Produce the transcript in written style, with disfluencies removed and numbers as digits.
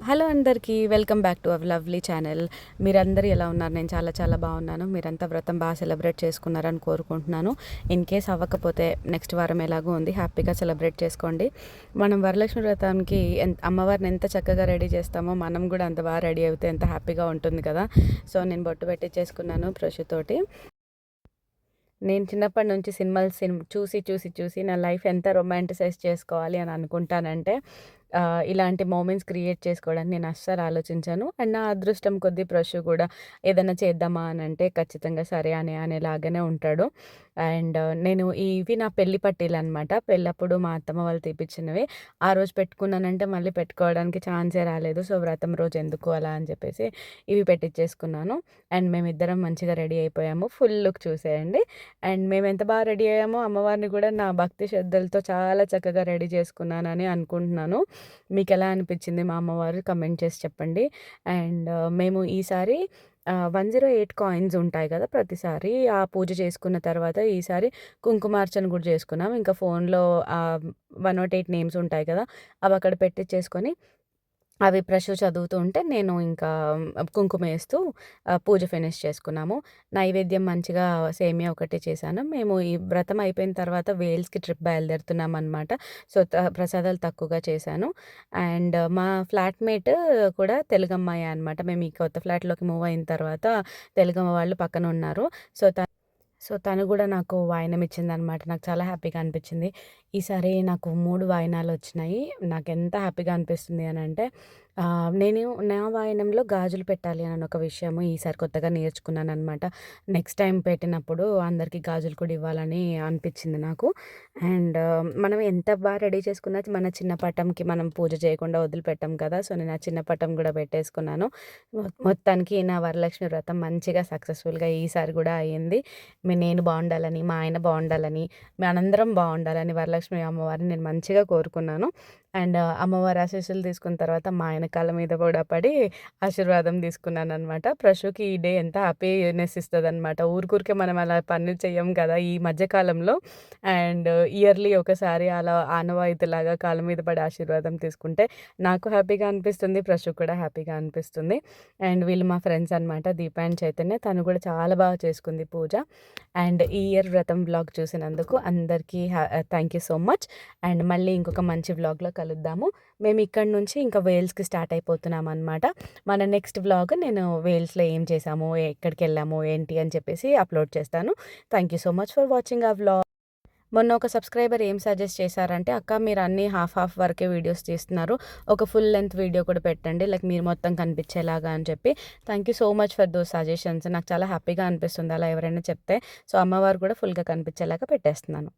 Hello అందరికీ welcome back to our lovely channel. మీరందరూ ఎలా ఉన్నారు? నేను చాలా చాలా బాగున్నాను. మీరంతా వ్రతం బాగా సెలబ్రేట్ చేసుకున్నారని కోరుకుంటున్నాను. ఇన్ కేస్ అవ్వకపోతే నెక్స్ట్ వారం ఎలాగో ఉంది, హ్యాపీగా సెలబ్రేట్ చేసుకోండి. మనం వరలక్ష్మి వ్రతానికి అమ్మవారిని ఎంత చక్కగా రెడీ చేస్తామో మనం కూడా అంత బాగా రెడీ అయితే ఎంత హ్యాపీగా ఉంటుంది కదా. సో నేను బొట్టు పెట్టి చేసుకున్నాను ప్రశుతోటి. నేను చిన్నప్పటి నుంచి సినిమాలు చూసి చూసి చూసి నా లైఫ్ ఎంత రొమాంటిసైజ్ చేసుకోవాలి అని అనుకుంటానంటే ఇలాంటి మూమెంట్స్ క్రియేట్ చేసుకోవడానికి నేను అస్సలు ఆలోచించాను. అండ్ నా అదృష్టం కొద్దీ ప్రశు కూడా ఏదైనా చేద్దామా అని అంటే ఖచ్చితంగా సరే అనేలాగానే ఉంటాడు. అండ్ నేను ఇవి నా పెళ్లి పట్టీలు అనమాట. పెళ్ళప్పుడు మా అత్తమ్మ వాళ్ళు తీపిచ్చినవి. ఆ రోజు పెట్టుకున్నానంటే మళ్ళీ పెట్టుకోవడానికి ఛాన్సే రాలేదు. సో వ్రతం రోజు ఎందుకు అలా అని చెప్పేసి ఇవి పెట్టించేసుకున్నాను. అండ్ మేమిద్దరం మంచిగా రెడీ అయిపోయాము. ఫుల్ లుక్ చూసేయండి. అండ్ మేము ఎంత బాగా రెడీ అయ్యామో అమ్మవారిని కూడా నా భక్తి శ్రద్ధలతో చాలా చక్కగా రెడీ చేసుకున్నానని అనుకుంటున్నాను. మీకు ఎలా అనిపించింది మా అమ్మవారు కమెంట్ చేసి చెప్పండి. అండ్ మేము ఈసారి 108 కాయిన్స్ ఉంటాయి కదా ప్రతిసారి ఆ పూజ చేసుకున్న తర్వాత ఈసారి కుంకుమార్చన కూడా చేసుకున్నాం. ఇంకా ఫోన్లో 108 నేమ్స్ ఉంటాయి కదా, అవి అక్కడ పెట్టించేసుకొని అవి చదువుతూ ఉంటే నేను ఇంకా కుంకుమ వేస్తూ పూజ ఫినిష్ చేసుకున్నాము. నైవేద్యం మంచిగా సేమియా ఒకటి చేశాను. మేము ఈ వ్రతం అయిపోయిన తర్వాత వేల్స్‌కి ట్రిప్ బయలుదేరుతున్నాం అనమాట. సో ప్రసాదాలు తక్కువగా చేశాను. అండ్ మా ఫ్లాట్‌మేట్ కూడా తెలుగమ్మాయే అనమాట. మేము ఈ కొత్త ఫ్లాట్‌లోకి మూవ్ అయిన తర్వాత తెలుగమ్మ వాళ్ళు పక్కన ఉన్నారు. తను కూడా నాకు వాయినం ఇచ్చిందనమాట. నాకు చాలా హ్యాపీగా అనిపించింది. ఈసారి నాకు 3 వాయినాలొచ్చినాయి. నాకెంత హ్యాపీగా అనిపిస్తుంది అనంటే నేను నా వాయనంలో గాజులు పెట్టాలి అని ఒక విషయము ఈసారి కొత్తగా నేర్చుకున్నాననమాట. నెక్స్ట్ టైం పెట్టినప్పుడు అందరికీ గాజులు కూడా ఇవ్వాలని అనిపించింది నాకు. అండ్ మనం ఎంత బాగా రెడీ చేసుకున్నా మన చిన్న పటంకి మనం పూజ చేయకుండా వదిలిపెట్టాం కదా. సో నేను ఆ చిన్న పటం కూడా పెట్టేసుకున్నాను. మొత్తానికి నా వరలక్ష్మి వ్రతం మంచిగా సక్సెస్ఫుల్‌గా ఈసారి కూడా అయ్యింది. నేను బాగుండాలని, మా ఆయన బాగుండాలని, మనందరం బాగుండాలని వరలక్ష్మి అమ్మవారిని నేను మంచిగా కోరుకున్నాను. అండ్ అమ్మవారి ఆశీస్సులు తీసుకున్న తర్వాత మా ఆయన కాళ్ళ మీద కూడా పడి ఆశీర్వాదం తీసుకున్నాననమాట. ప్రశుకి ఈ డే ఎంత హ్యాపీనెస్ ఇస్తదనమాట. ఊరికే మనం అలా పనులు చెయ్యం కదా ఈ మధ్య కాలంలో. అండ్ ఇయర్లీ ఒకసారి అలా ఆనవాయితీలాగా కాళ్ళ మీద పడి ఆశీర్వాదం తీసుకుంటే నాకు హ్యాపీగా అనిపిస్తుంది, ప్రశుకు కూడా హ్యాపీగా అనిపిస్తుంది. అండ్ వీళ్ళు మా ఫ్రెండ్స్ అనమాట, దీప అండ్ చైతన్య. తను కూడా చాలా బాగా చేసుకుంది పూజ. అండ్ ఈ ఇయర్ వ్రతం వ్లాగ్ చూసినందుకు అందరికీ thank you so much. And మళ్ళీ ఇంకొక మంచి వ్లాగ్లో కలుద్దాము. మేము ఇక్కడ నుంచి ఇంకా వేల్స్కి స్టార్ట్ అయిపోతున్నాం అనమాట. మన నెక్స్ట్ వ్లాగ్ నేను వేల్స్లో ఏం చేసాము, ఎక్కడికి వెళ్ళాము ఏంటి అని చెప్పేసి అప్లోడ్ చేస్తాను. Thank you so much for watching ఆ వ్లాగ్. మొన్న ఒక సబ్స్క్రైబర్ ఏం సజెస్ట్ చేశారంటే, అక్క మీరు అన్నీ హాఫ్ హాఫ్ వరకే వీడియోస్ తీస్తున్నారు, ఒక ఫుల్ లెంత్ వీడియో కూడా పెట్టండి, లైక్ మీరు మొత్తం కనిపించేలాగా అని చెప్పి. Thank you so much for those suggestions. నాకు చాలా హ్యాపీగా అనిపిస్తుంది అలా ఎవరైనా చెప్తే. సో అమ్మవారు కూడా ఫుల్గా కనిపించేలాగా పెట్టేస్తున్నాను.